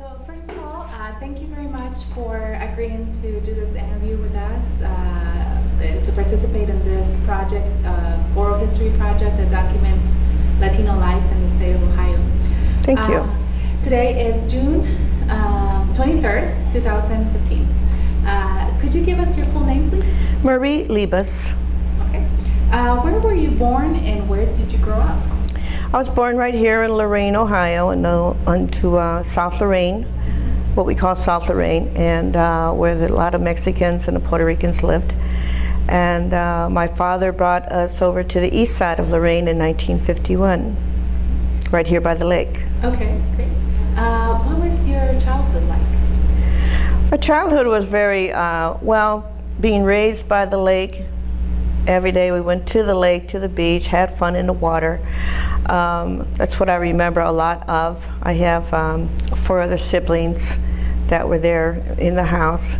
So first of all, thank you very much for agreeing to do this interview with us, to participate in this project, oral history project that documents Latino life in the state of Ohio. Thank you. Today is June 23rd, 2015. Could you give us your full name, please? Marie Libas. Okay. Where were you born and where did you grow up? I was born right here in Lorain, Ohio, onto South Lorain, what we call South Lorain, and where a lot of Mexicans and the Puerto Ricans lived. And my father brought us over to the east side of Lorain in 1951, right here by the lake. Okay, great. What was your childhood like? My childhood was very, well, being raised by the lake. Every day we went to the lake, to the beach, had fun in the water. That's what I remember a lot of. I have 4 other siblings that were there in the house.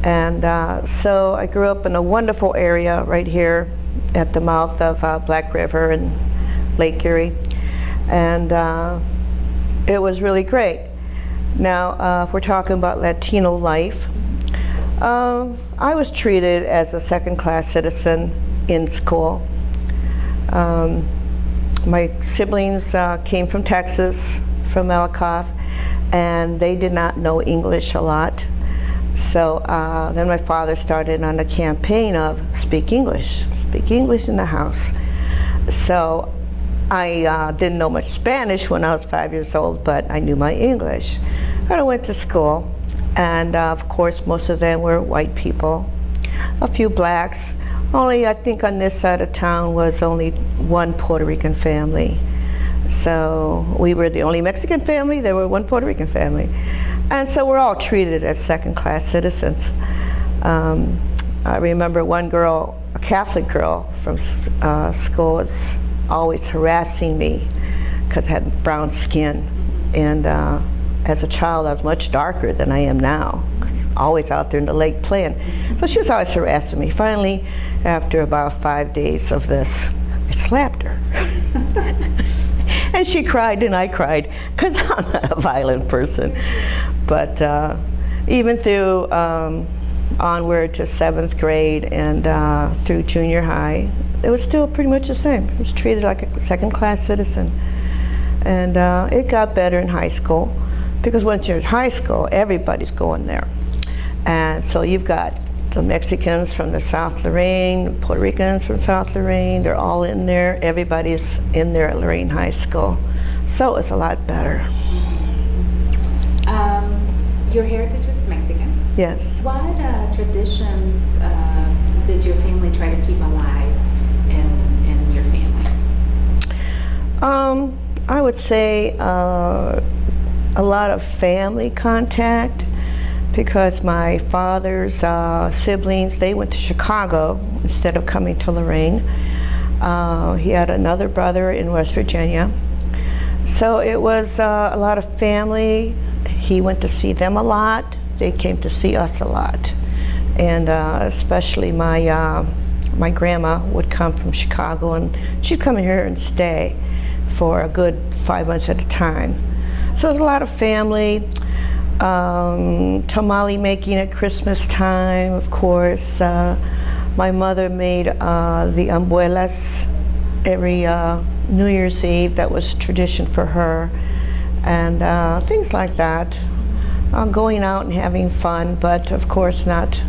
And so I grew up in a wonderful area right here at the mouth of Black River and Lake Erie. And it was really great. Now, if we're talking about Latino life, I was treated as a second-class citizen in school. My siblings came from Texas, from Malakoff, and they did not know English a lot. So then my father started on a campaign of speak English in the house. So I didn't know much Spanish when I was 5 years old, but I knew my English. And I went to school. And of course, most of them were white people, a few blacks. Only, I think on this side of town was only one Puerto Rican family. So we were the only Mexican family, there were one Puerto Rican family. And so we're all treated as second-class citizens. I remember one girl, a Catholic girl from school, was always harassing me because I had brown skin. And as a child, I was much darker than I am now, always out there in the lake playing. So she was always harassing me. Finally, after about 5 days of this, I slapped her. And she cried and I cried, because I'm not a violent person. But even through onward to 7th grade and through junior high, it was still pretty much the same. I was treated like a second-class citizen. And it got better in high school. Because once you're in high school, everybody's going there. And so you've got the Mexicans from the South Lorain, Puerto Ricans from South Lorain, they're all in there. Everybody's in there at Lorain High School. So it's a lot better. Your heritage is Mexican. Yes. What traditions did your family try to keep alive in your family? I would say a lot of family contact, because my father's siblings, they went to Chicago instead of coming to Lorain. He had another brother in West Virginia. So it was a lot of family. He went to see them a lot. They came to see us a lot. And especially my grandma would come from Chicago, and she'd come here and stay for a good 5 months at a time. So it was a lot of family, tamale making at Christmas time, of course. My mother made the abuelas every New Year's Eve. That was tradition for her. And things like that. Going out and having fun, but of course not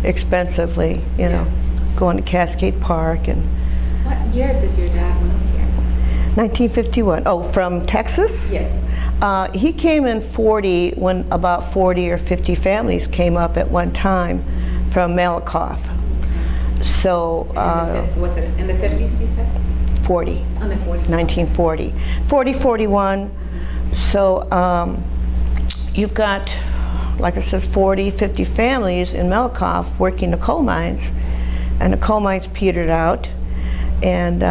expensively, you know, going to Cascade Park. And What year did your dad move here? 1951. Oh, from Texas? Yes. He came in 40 when about 40 or 50 families came up at one time from Malakoff. So was it in the 50s, you said? 40. On the 40s. 1940. 40, 41. So you've got, like I said, 40, 50 families in Malakoff working the coal mines, and the coal mines petered out. And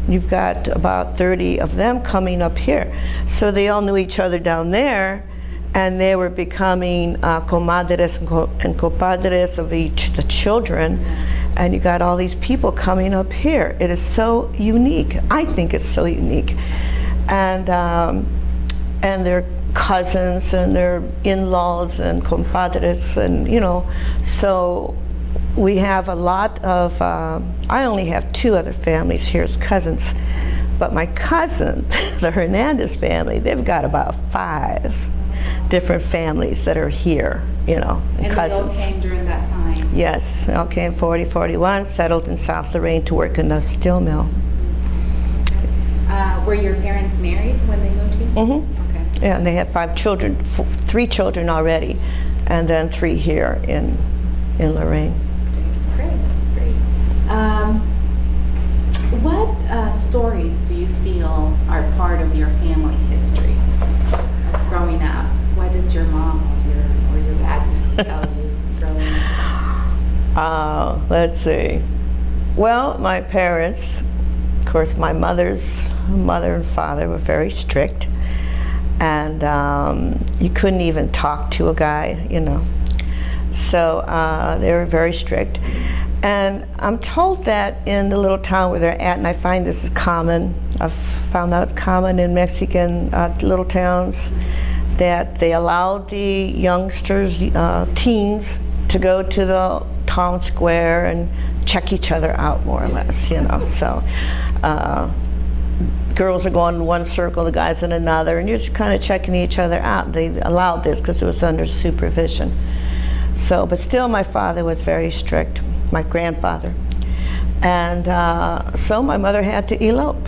you've got about 30 of them coming up here. So they all knew each other down there, and they were becoming comadres and compadres of the children. And you got all these people coming up here. It is so unique. I think it's so unique. And they're cousins and their in-laws and compadres, and so we have a lot of, I only have 2 other families here as cousins, but my cousins, the Hernandez family, they've got about 5 different families that are here, and cousins. They all came during that time? Yes, they all came 40, 41, settled in South Lorain to work in the steel mill. Were your parents married when they moved here? Mm-hmm. Okay. Yeah, and they had 5 children, 3 children already, and then 3 here in Lorain. Great. What stories do you feel are part of your family history of growing up? What did your mom or your dad used to tell you growing up? Let's see. Well, my parents, of course, my mother's mother and father were very strict, and you couldn't even talk to a guy, So they were very strict. And I'm told that in the little town where they're at, and I find this is common, I've found out it's common in Mexican little towns, that they allowed the youngsters, teens, to go to the town square and check each other out, more or less, So girls are going in one circle, the guys in another, and you're just kind of checking each other out. They allowed this because it was under supervision. So, but still my father was very strict, my grandfather. And so my mother had to elope.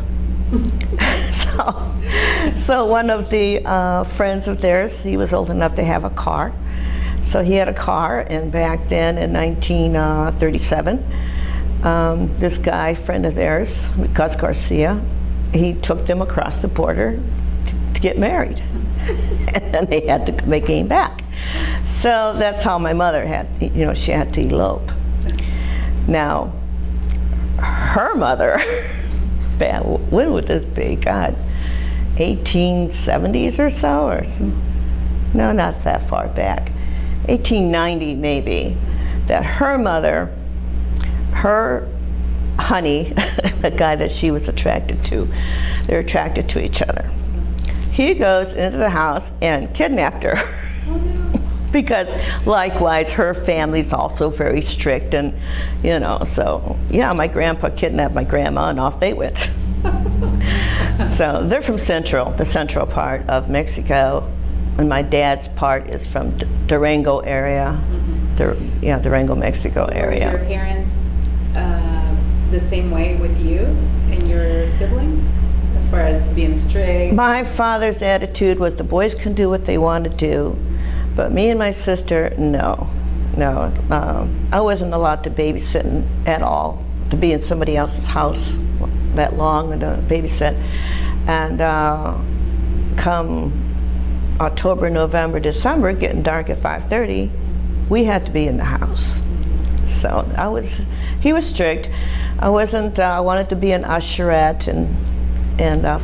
So one of the friends of theirs, he was old enough to have a car. So he had a car, and back then in 1937, this guy, friend of theirs, Gus Garcia, he took them across the border to get married. And they had to, they came back. So that's how my mother had, she had to elope. Now, her mother, when would this be? God, 1870s or so? No, not that far back. 1890 maybe. That her mother, her honey, the guy that she was attracted to, they're attracted to each other. He goes into the house and kidnapped her. Oh, no. Because likewise, her family's also very strict, and so yeah, my grandpa kidnapped my grandma, and off they went. So they're from the central part of Mexico, and my dad's part is from Durango area, Durango, Mexico area. Were your parents the same way with you and your siblings, as far as being strict? My father's attitude was the boys can do what they want to do, but me and my sister, no. I wasn't allowed to babysit at all, to be in somebody else's house that long and to babysit. And come October, November, December, getting dark at 5:30, we had to be in the house. So he was strict. I wanted to be an usherette and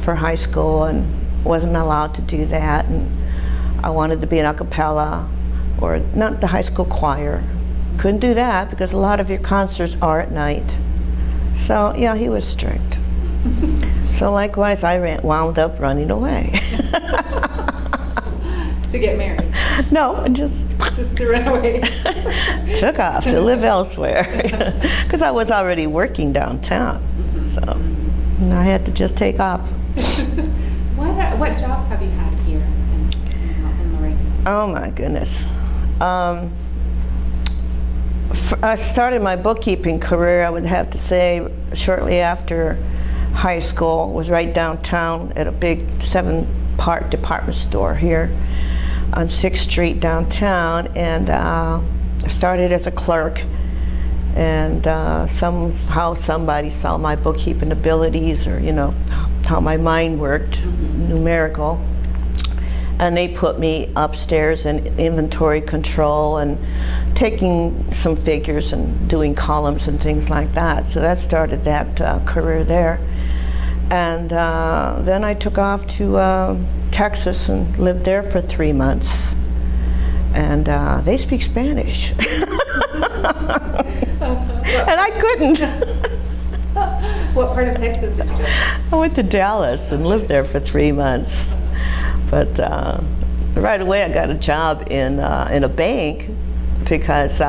for high school, and wasn't allowed to do that. And I wanted to be an a cappella, or not the high school choir. Couldn't do that because a lot of your concerts are at night. So yeah, he was strict. So likewise, I wound up running away. To get married? No, just to run away. Took off to live elsewhere because I was already working downtown. So I had to just take off. What jobs have you had here in Lorain? Oh my goodness. I started my bookkeeping career, I would have to say, shortly after high school. Was right downtown at a big 7-part department store here on 6th Street downtown, and I started as a clerk, and somehow somebody saw my bookkeeping abilities, or how my mind worked, numerical, and they put me upstairs in inventory control and taking some figures and doing columns and things like that. So that started that career there. And then I took off to Texas and lived there for 3 months. And they speak Spanish. And I couldn't. What part of Texas did you go to? I went to Dallas and lived there for 3 months. But right away I got a job in a bank because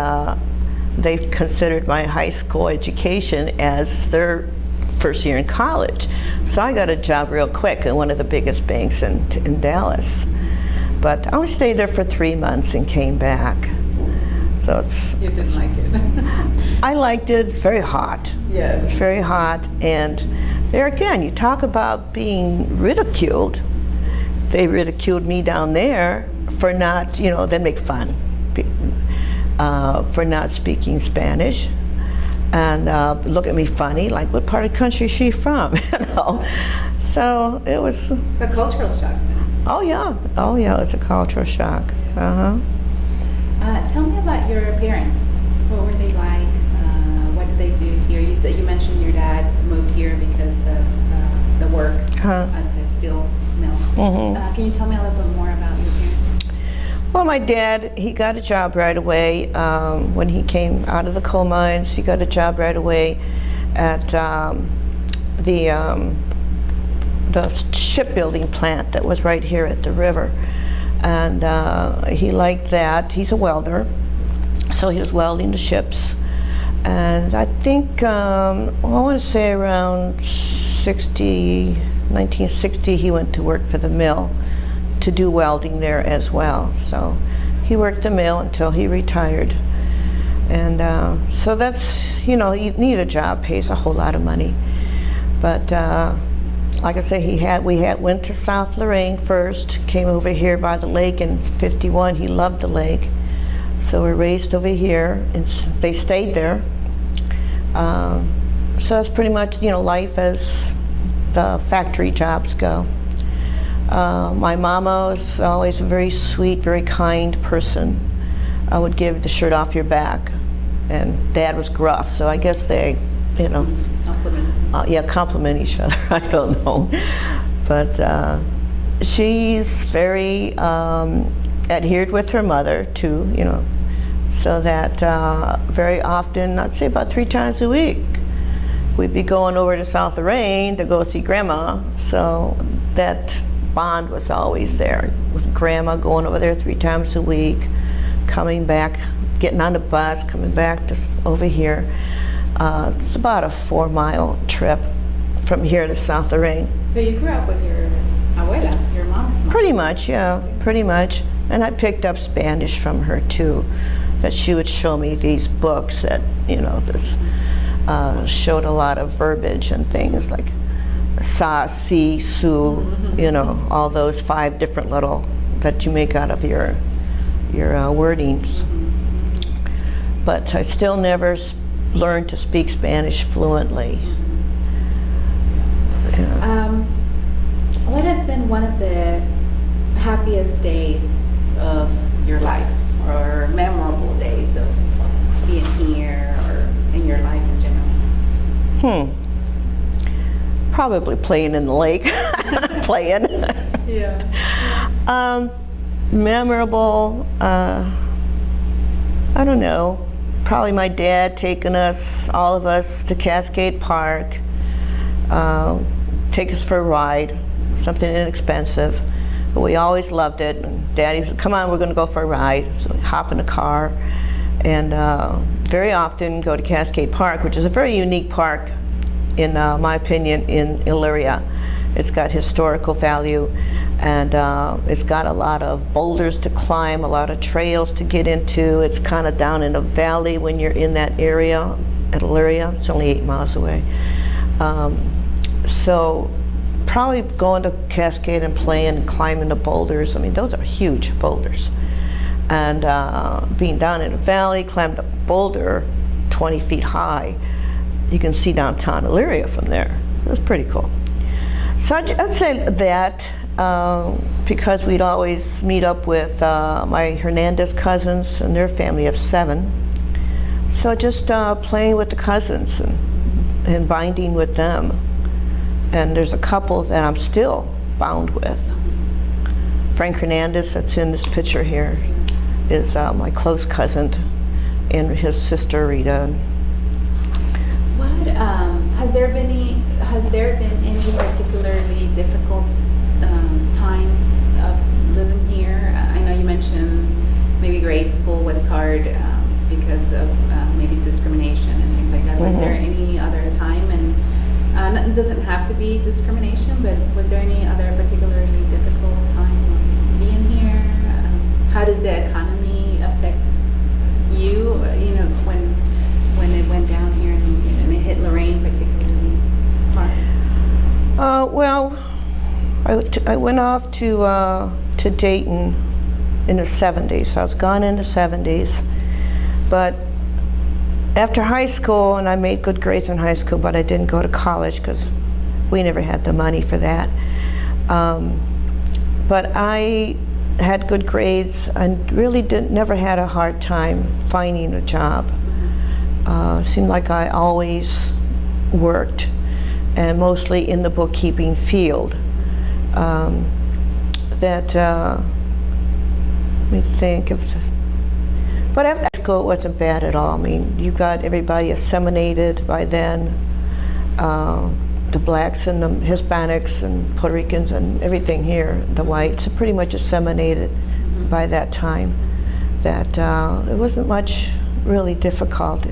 they considered my high school education as their first year in college. So I got a job real quick in one of the biggest banks in Dallas. But I only stayed there for 3 months and came back. So it's... You didn't like it? I liked it. It's very hot. Yes. It's very hot. And there again, you talk about being ridiculed. They ridiculed me down there for not, they make fun for not speaking Spanish. And look at me funny, like, what part of the country is she from? So it was... It's a cultural shock. Oh yeah, it's a cultural shock. Tell me about your parents. What were they like? What did they do here? You mentioned your dad moved here because of the work at the steel mill. Can you tell me a little bit more about your parents? Well, my dad, he got a job right away. When he came out of the coal mines, he got a job right away at the shipbuilding plant that was right here at the river. And he liked that. He's a welder, so he was welding the ships. And I think, I want to say around 1960, he went to work for the mill to do welding there as well. So he worked the mill until he retired. And so that's, neither job pays a whole lot of money. But like I say, we went to South Lorain first, came over here by the lake in '51. He loved the lake. So we're raised over here, and they stayed there. So that's pretty much, life as the factory jobs go. My mama was always a very sweet, very kind person. I would give the shirt off your back. And Dad was gruff, so I guess they, compliment each other. I don't know. But she's very adhered with her mother, too, so that very often, I'd say about 3 times a week, we'd be going over to South Lorain to go see Grandma. So that bond was always there, with Grandma going over there 3 times a week, coming back, getting on the bus, coming back to over here. It's about a 4-mile trip from here to South Lorain. So you grew up with your abuela, your mom's mom? Pretty much, yeah, pretty much. And I picked up Spanish from her too, that she would show me these books that, this showed a lot of verbiage and things like sa, si, su, all those 5 different little that you make out of your wordings. But I still never learned to speak Spanish fluently. Yeah. What has been one of the happiest days of your life, or memorable days of being here, or in your life in general? Probably playing in the lake. Playing. Yeah. Memorable, I don't know. Probably my dad taking all of us to Cascade Park, take us for a ride, something inexpensive, but we always loved it. And Daddy said, come on, we're going to go for a ride. So we hop in the car, and very often go to Cascade Park, which is a very unique park, in my opinion, in Elyria. It's got historical value, and it's got a lot of boulders to climb, a lot of trails to get into. It's kind of down in a valley when you're in that area at Elyria. It's only 8 miles away. So probably going to Cascade and playing and climbing the boulders. I mean, those are huge boulders. And being down in a valley, climbed a boulder 20 feet high. You can see downtown Elyria from there. It was pretty cool. So I'd say that because we'd always meet up with my Hernandez cousins and their family of 7. So just playing with the cousins and binding with them. And there's a couple that I'm still bound with. Frank Hernandez, that's in this picture here, is my close cousin, and his sister Rita. What has there been any particularly difficult time of living here? hard because of maybe discrimination and things like that. Was there any other time, and it doesn't have to be discrimination, but was there any other particularly difficult time being here? How does the economy affect you, when it went down here and it hit Lorain particularly hard? Well, I went off to Dayton in the 70s. I was gone in the 70s. But after high school, and I made good grades in high school, but I didn't go to college because we never had the money for that. But I had good grades and really never had a hard time finding a job. Seemed like I always worked, and mostly in the bookkeeping field. Let me think of. But after school, it wasn't bad at all. I mean, you got everybody assimilated by then. The blacks and the Hispanics and Puerto Ricans and everything here, the whites, are pretty much assimilated by that time. That there wasn't much really difficult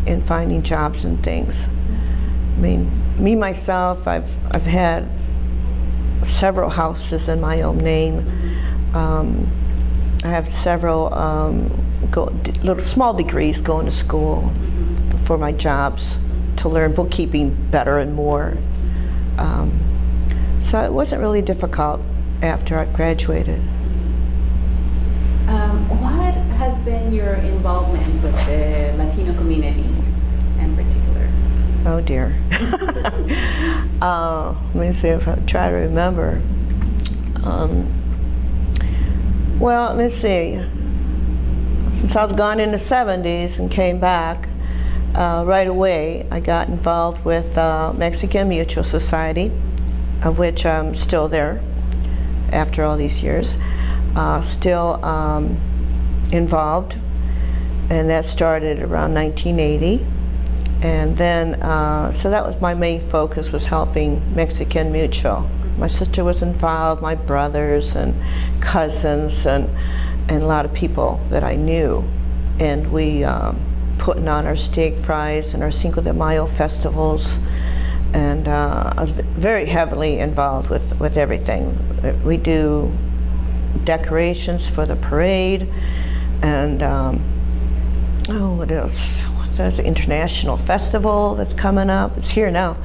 in finding jobs and things. I mean, me myself, I've had several houses in my own name. I have several little small degrees going to school for my jobs to learn bookkeeping better and more. So it wasn't really difficult after I graduated. What has been your involvement with the Latino community in particular? Oh dear. Let me see if I try to remember. Well, let's see. Since I was gone in the 70s and came back, right away I got involved with Mexican Mutual Society, of which I'm still there after all these years. Still involved, and that started around 1980. And then, so that was my main focus, was helping Mexican Mutual. My sister was involved, my brothers and cousins, and a lot of people that I knew. And we putting on our steak fries and our Cinco de Mayo festivals. And I was very heavily involved with everything. We do decorations for the parade, and what else? There's an international festival that's coming up. It's here now,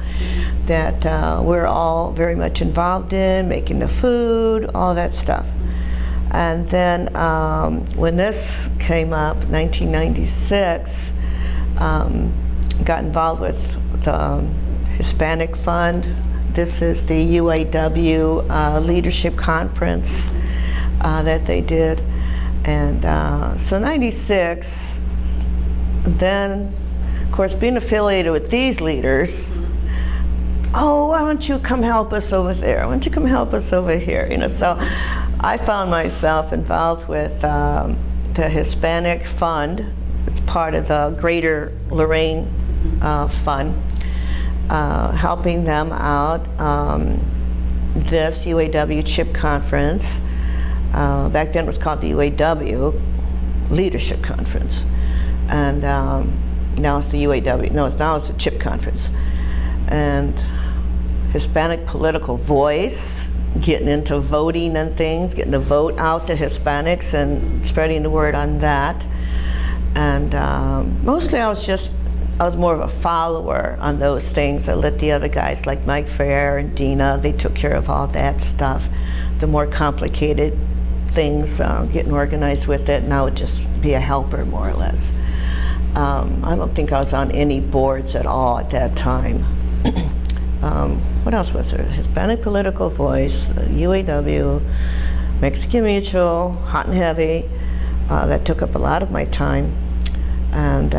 that we're all very much involved in, making the food, all that stuff. And then when this came up, 1996, got involved with the Hispanic Fund. This is the UAW Leadership Conference that they did. And so 96, then, of course, being affiliated with these leaders, oh, why don't you come help us over there? Why don't you come help us over here? So I found myself involved with the Hispanic Fund. It's part of the Greater Lorain Fund, helping them out. This UAW CHIP conference, back then it was called the UAW Leadership Conference. And now it's the UAW, now it's the CHIP conference. And Hispanic political voice, getting into voting and things, getting the vote out to Hispanics and spreading the word on that. And mostly I was more of a follower on those things. I let the other guys like Mike Fair and Dina, they took care of all that stuff. The more complicated things, getting organized with it, and I would just be a helper more or less. I don't think I was on any boards at all at that time. What else was there? Hispanic Political Voice, UAW, Mexican Mutual, Hot and Heavy. That took up a lot of my time. And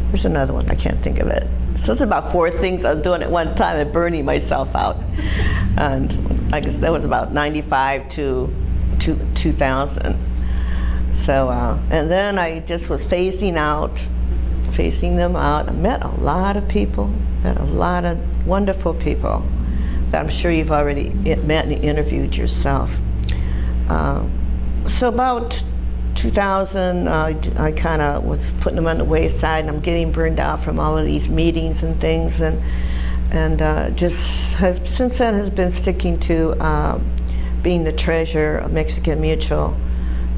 there's another one, I can't think of it. So it's about 4 things I was doing at one time and burning myself out. And I guess that was about 95 to 2000. So, and then I just was phasing them out. I met a lot of people, met a lot of wonderful people that I'm sure you've already met and interviewed yourself. So about 2000, I kind of was putting them on the wayside, and I'm getting burned out from all of these meetings and things, and just has since then has been sticking to being the treasurer of Mexican Mutual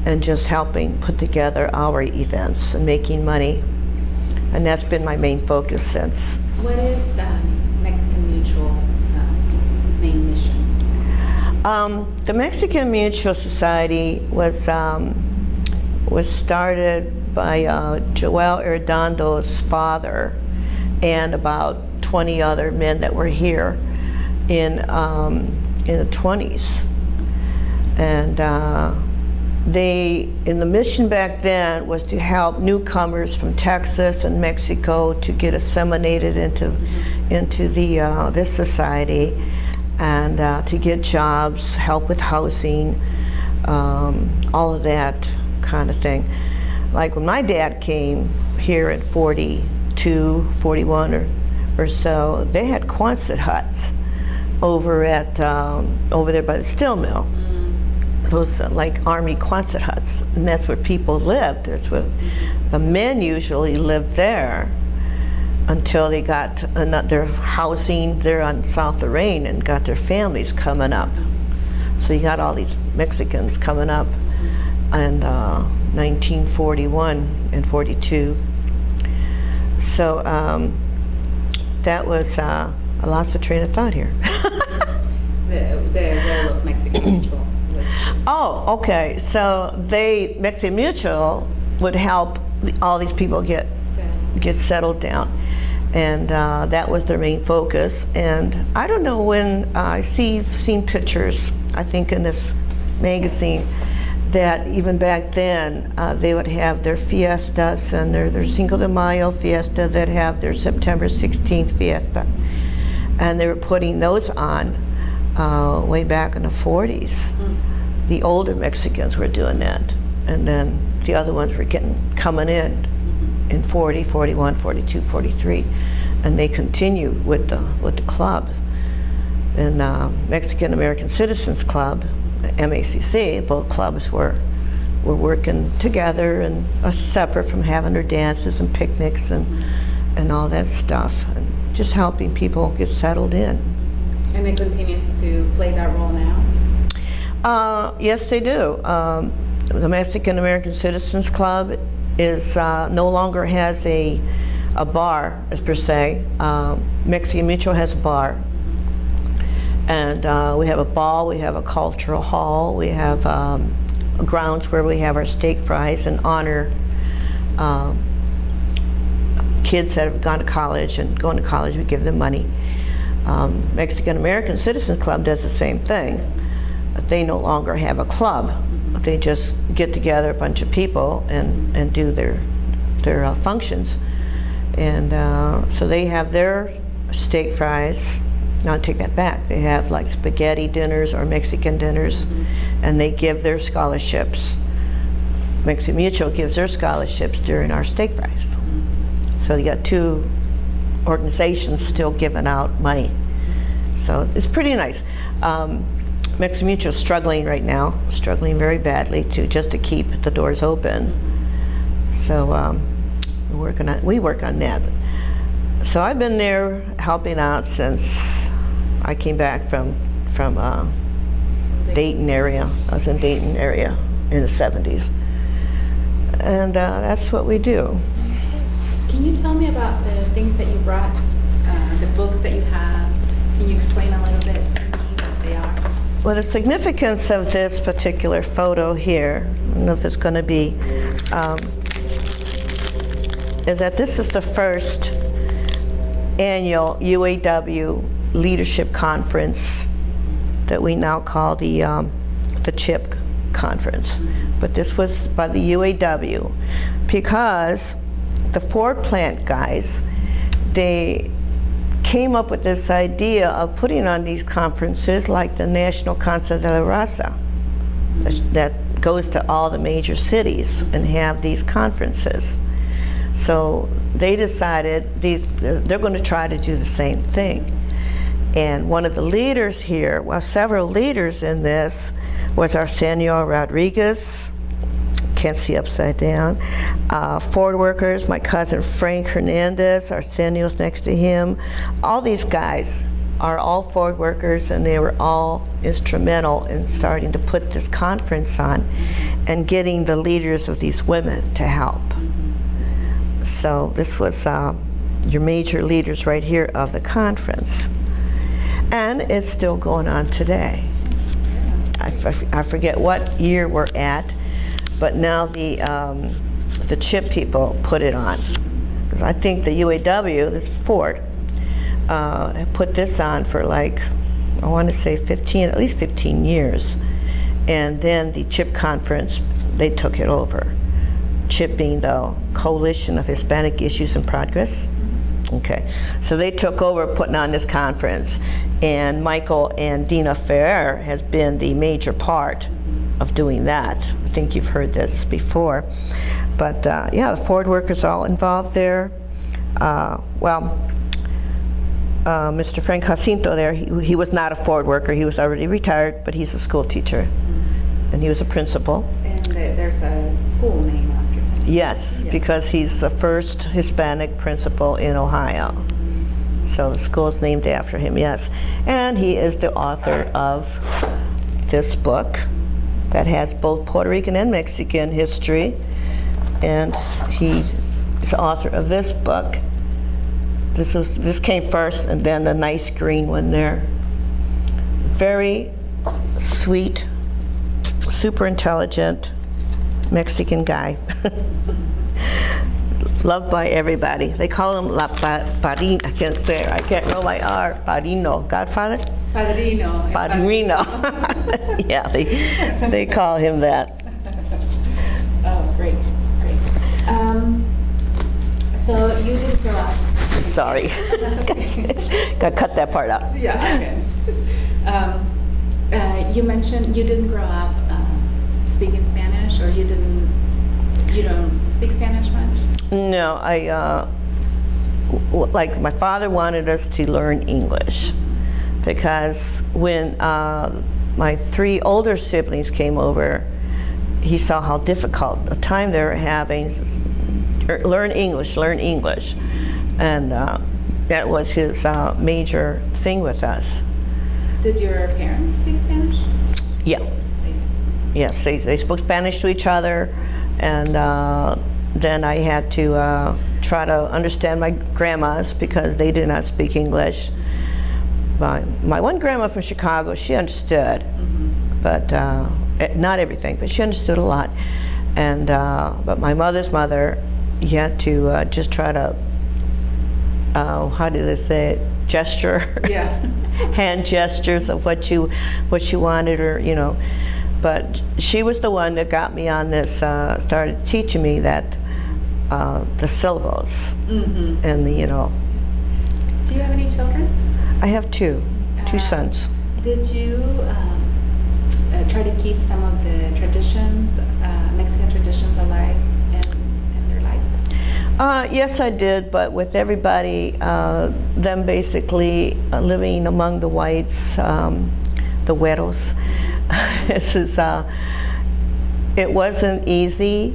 and just helping put together our events and making money, and that's been my main focus since. What is Mexican Mutual main mission? The Mexican Mutual Society was started by Joel Erdondo's father and about 20 other men that were here in the 20s. And the mission back then was to help newcomers from Texas and Mexico to get assimilated into this society, and to get jobs, help with housing, all of that kind of thing. Like when my dad came here at 42, 41 or so, they had Quonset huts over there by the steel mill. Those like army Quonset huts, and that's where people lived. That's where the men usually lived there until they got their housing there on South Lorain and got their families coming up. So you got all these Mexicans coming up in 1941 and 42. So that was, I lost the train of thought here. The role of Mexican Mutual. Oh, okay. So Mexican Mutual would help all these people get settled down, and that was their main focus. And I don't know when I've seen pictures, I think in this magazine, that even back then they would have their fiestas and their Cinco de Mayo fiesta, that have their September 16th fiesta, and they were putting those on way back in the 40s. The older Mexicans were doing that, and then the other ones were coming in 40, 41, 42, 43, and they continued with the club. And Mexican American Citizens Club, MACC, both clubs were working together and separate from having their dances and picnics and all that stuff, and just helping people get settled in. And it continues to play that role now? Yes, they do. The Mexican American Citizens Club is no longer has a bar, as per se. Mexican Mutual has a bar, and we have a ball, we have a cultural hall, we have grounds where we have our steak fries and honor kids that have gone to college and going to college. We give them money. Mexican American Citizens Club does the same thing. They no longer have a club. They just get together a bunch of people and do their functions. And so they have their steak fries. No, I take that back. They have like spaghetti dinners or Mexican dinners, and they give their scholarships. Mexican Mutual gives their scholarships during our steak fries. So you got two organizations still giving out money. So it's pretty nice. Mexican Mutual is struggling right now, struggling very badly just to keep the doors open. So we work on that. So I've been there helping out since I came back from Dayton area. I was in Dayton area in the 70s. And that's what we do. Can you tell me about the things that you brought, the books that you have? Can you explain a little bit to me what they are? Well, the significance of this particular photo here, I don't know if it's going to be, is that this is the first annual UAW Leadership Conference that we now call the CHIP Conference. But this was by the UAW because the Ford plant guys, they came up with this idea of putting on these conferences like the National Concert de la Raza that goes to all the major cities and have these conferences. So they decided they're going to try to do the same thing. And one of the leaders here, well, several leaders in this, was Arsenio Rodriguez, can't see upside down. Ford workers, my cousin Frank Hernandez, Arsenio's next to him. All these guys are all Ford workers, and they were all instrumental in starting to put this conference on and getting the leaders of these women to help. So this was your major leaders right here of the conference. And it's still going on today. I forget what year we're at, but now the chip people put it on. Because I think the UAW, this Ford, put this on for like, I want to say at least 15 years. And then the chip conference, they took it over. CHIP being the Coalition of Hispanic Issues in Progress. Okay, so they took over putting on this conference, and Michael and Dina Ferrer has been the major part of doing that. I think you've heard this before. But yeah, the Ford workers all involved there. Mr. Frank Jacinto there, he was not a Ford worker. He was already retired, but he's a school teacher, and he was a principal. And there's a school name after him. Yes, because he's the first Hispanic principal in Ohio. So the school is named after him, yes. And he is the author of this book that has both Puerto Rican and Mexican history. And he is the author of this book. This came first, and then the nice green one there. Very sweet, super intelligent Mexican guy. Loved by everybody. They call him La Padrino. I can't say it. I can't roll my R. Padrino. Godfather? Padrino. Padrino. Yeah, they call him that. Oh, great. So you did grow up. Sorry. Gotta cut that part out. Yeah, okay. You mentioned you didn't grow up speaking Spanish, or you don't speak Spanish much? No, like my father wanted us to learn English, because when my 3 older siblings came over, he saw how difficult a time they were having. Learn English. And that was his major thing with us. Did your parents speak Spanish? Yeah. They did. Yes, they spoke Spanish to each other, and then I had to try to understand my grandmas, because they did not speak English. My one grandma from Chicago, she understood, but not everything, but she understood a lot. And but my mother's mother, you had to just try to, how do they say it, gesture, Yeah. hand gestures of what you wanted, or But she was the one that got me on this, started teaching me that the syllables, and the Do you have any children? I have two sons. Did you try to keep some of the traditions, Mexican traditions, alive in their lives? Yes, I did, but with everybody, them basically living among the whites, the güeros, it wasn't easy,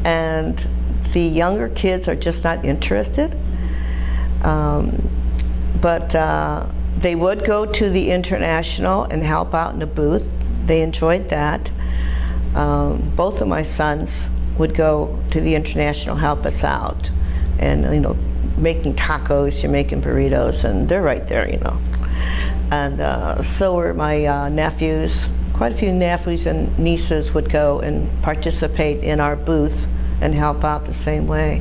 and the younger kids are just not interested. But they would go to the International and help out in the booth. They enjoyed that. Both of my sons would go to the International, help us out, and making tacos, you're making burritos, and they're right there, And so were my nephews. Quite a few nephews and nieces would go and participate in our booth and help out the same way.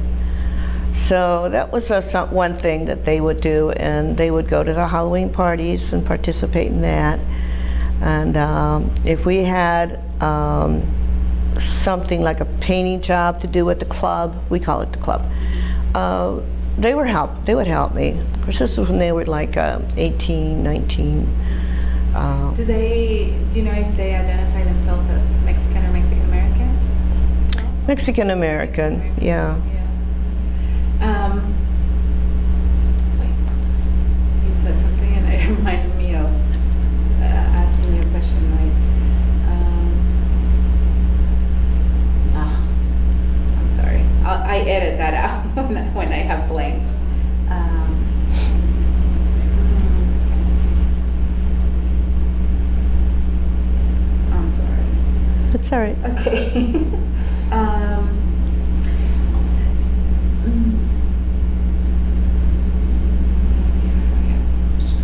So that was one thing that they would do, and they would go to the Halloween parties and participate in that. And if we had something like a painting job to do at the club, we call it the club, they would help me. Of course, this was when they were like 18, 19. Do you know if they identify themselves as Mexican or Mexican American? No? Mexican American, yeah. Wait, you said something and it reminded me of asking you a question like, That's all right. Okay. Let's see how do I ask this question.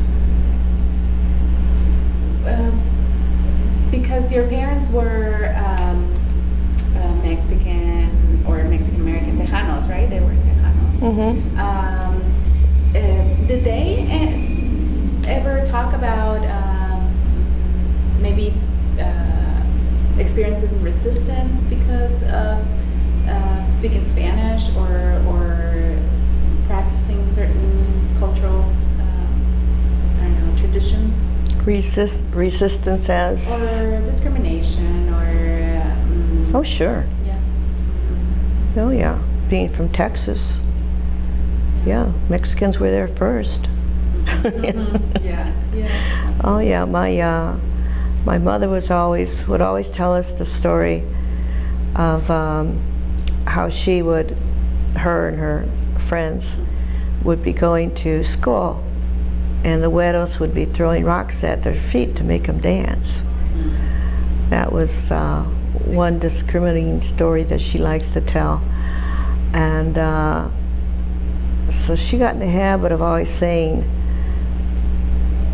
Because your parents were Mexican or Mexican American Tejanos, right? They were Tejanos. Did they ever talk about maybe experiencing resistance because of speaking Spanish or practicing certain cultural, I don't know, traditions? Resistance as? Or discrimination or... Oh, sure. Yeah. Oh, yeah. Being from Texas. Yeah, Mexicans were there first. Yeah, yeah. Oh, yeah. My mother would always tell us the story of how her and her friends would be going to school, and the güeros would be throwing rocks at their feet to make them dance. That was one discriminating story that she likes to tell. And so she got in the habit of always saying,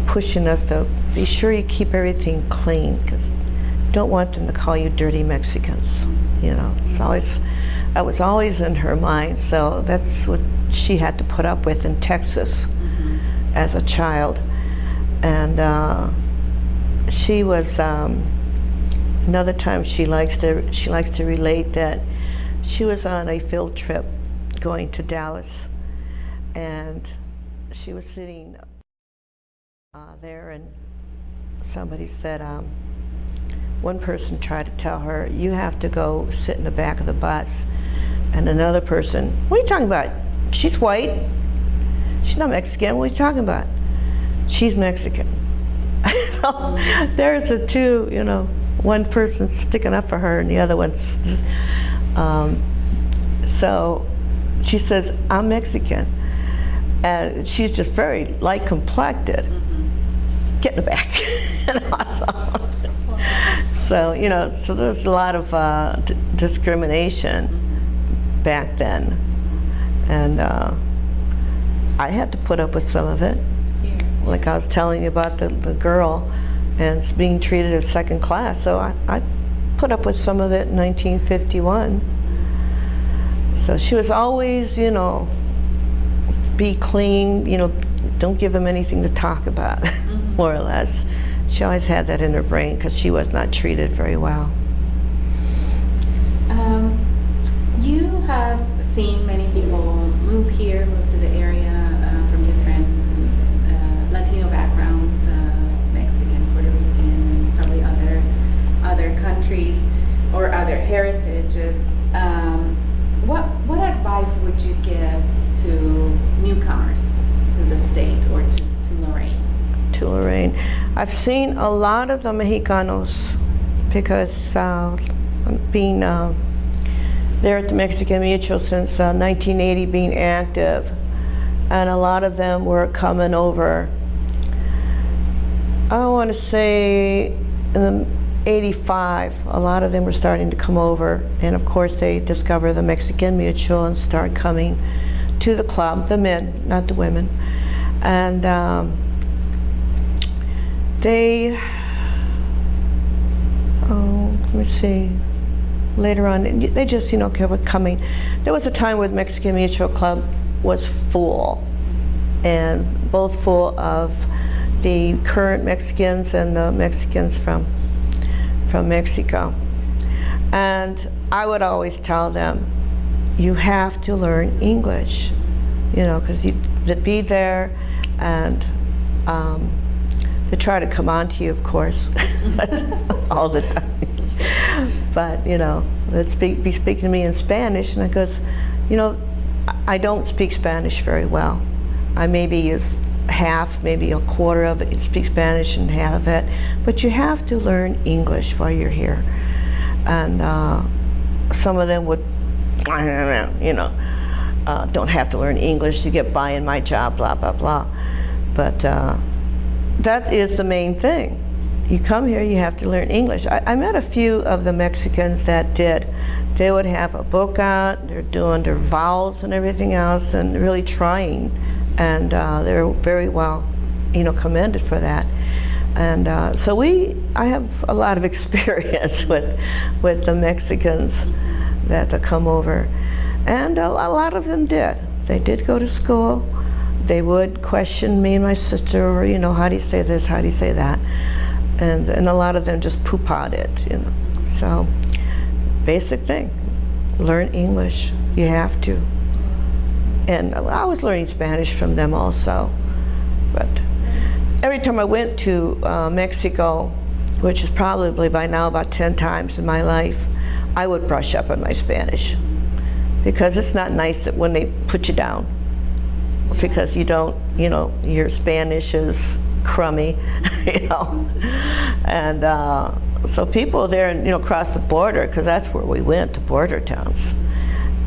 pushing us to be sure you keep everything clean, because you don't want them to call you dirty Mexicans. You know, that was always in her mind. So that's what she had to put up with in Texas as a child. And she was another time she likes to relate that she was on a field trip going to Dallas, and she was sitting there, and somebody said, one person tried to tell her, you have to go sit in the back of the bus. And another person, what are you talking about? She's white. She's not Mexican. What are you talking about? She's Mexican. So there's the two, you know, one person sticking up for her and the other one's, so she says, I'm Mexican. And she's just very light complected. Get in the back. So, you know, so there was a lot of discrimination back then. And I had to put up with some of it. Like I was telling you about the girl and being treated as second class. So I put up with some of it in 1951. So she was always, you know, be clean, you know, don't give them anything to talk about, more or less. She always had that in her brain because she was not treated very well. You have seen many people move to the area from different Latino backgrounds, Mexican, Puerto Rican, and probably other countries or other heritages. What advice would you give to newcomers to the state or to Lorain? To Lorain. I've seen a lot of the Mexicanos because being there at the Mexican Mutual since 1980, being active, and a lot of them were coming over, I want to say in the 85, a lot of them were starting to come over, and of course they discover the Mexican Mutual and start coming to the club, the men, not the women. And let me see, later on, they just, you know, kept coming. There was a time where the Mexican Mutual Club was full, and both full of the current Mexicans and the Mexicans from Mexico. And I would always tell them, you have to learn English, you know, because to be there, and they try to come on to you, of course, all the time. But, you know, they'd be speaking to me in Spanish, and I goes, you know, I don't speak Spanish very well. I maybe is half, maybe a quarter of it, speak Spanish and half of it. But you have to learn English while you're here. And some of them would, you know, don't have to learn English to get by in my job, blah, blah, blah. But that is the main thing. you come here, you have to learn English. I met a few of the Mexicans that did. They would have a book out, they're doing their vowels and everything else, and really trying, and they're very well, commended for that. And so I have a lot of experience with the Mexicans that come over, and a lot of them did. They did go to school. They would question me and my sister, or how do you say this, how do you say that, and a lot of them just poo-pahed it, So, basic thing, learn English. You have to. And I was learning Spanish from them also, but every time I went to Mexico, which is probably by now about 10 times in my life, I would brush up on my Spanish, because it's not nice that when they put you down, because you don't, your Spanish is crummy, and so people there, across the border, because that's where we went, to border towns,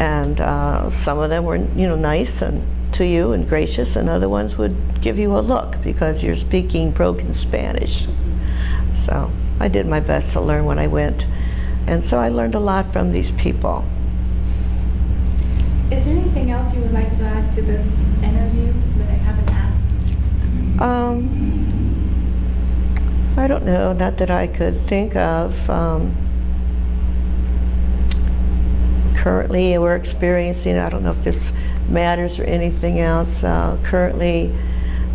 and some of them were, nice and to you and gracious, and other ones would give you a look because you're speaking broken Spanish. So I did my best to learn when I went, and so I learned a lot from these people. Is there anything else you would like to add to this interview that I haven't asked? I don't know, not that I could think of. Currently we're experiencing, I don't know if this matters or anything else, currently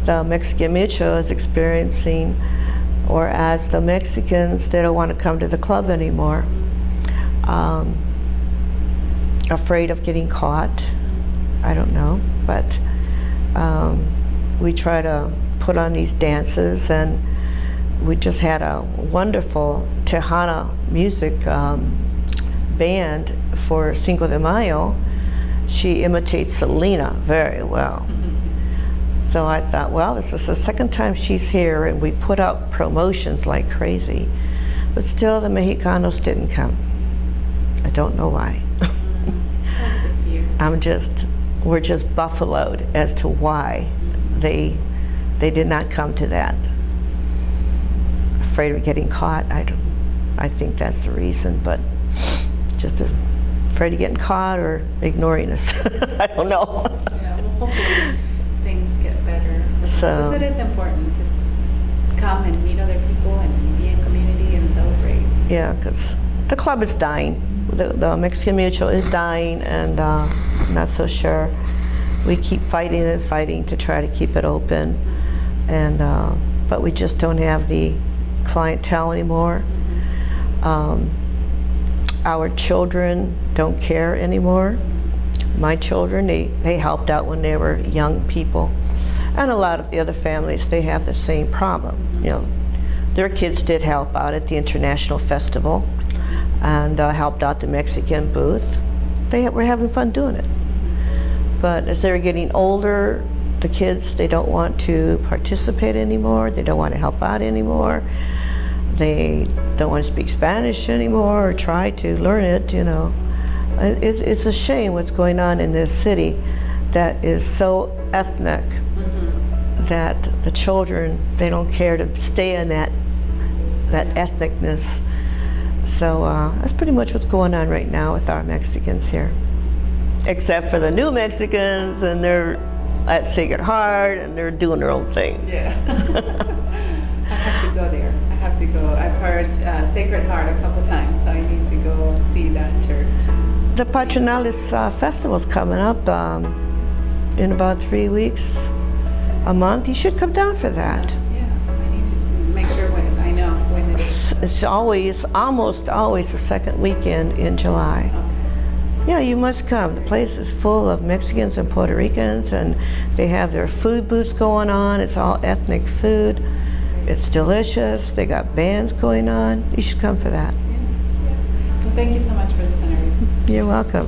the Mexican Mutual is experiencing, or as the Mexicans, they don't want to come to the club anymore. Afraid of getting caught, I don't know, but we try to put on these dances, and we just had a wonderful Tejana music band for Cinco de Mayo. She imitates Elena very well. So I thought, well, this is the second time she's here, and we put out promotions like crazy, but still the Mexicanos didn't come. I don't know why. We're just buffaloed as to why they did not come to that. Afraid of getting caught. I think that's the reason, but just afraid of getting caught or ignoring us. I don't know. Yeah, well, hopefully things get better. Because it is important to come and meet other people and be in community and celebrate. Yeah, because the club is dying. The Mexican Mutual is dying, and I'm not so sure. We keep fighting and fighting to try to keep it open, and but we just don't have the clientele anymore. Our children don't care anymore. My children, they helped out when they were young people, and a lot of the other families, they have the same problem. Their kids did help out at the International Festival, and helped out the Mexican booth. They were having fun doing it. But as they're getting older, the kids, they don't want to participate anymore. They don't want to help out anymore. They don't want to speak Spanish anymore or try to learn it, It's a shame what's going on in this city that is so ethnic, that the children, they don't care to stay in that ethnicness. So that's pretty much what's going on right now with our Mexicans here. Except for the new Mexicans, and they're at Sacred Heart, and they're doing their own thing. Yeah. I have to go there. I have to go. I've heard Sacred Heart a couple times, so I need to go see that church. The Patronalis Festival's coming up in about 3 weeks, a month. You should come down for that. Yeah, I need to make sure I know when it is. It's almost always the second weekend in July. Okay. Yeah, you must come. The place is full of Mexicans and Puerto Ricans, and they have their food booths going on. It's all ethnic food. It's delicious. They got bands going on. You should come for that. Yeah. Well, thank you so much for this interview. You're welcome.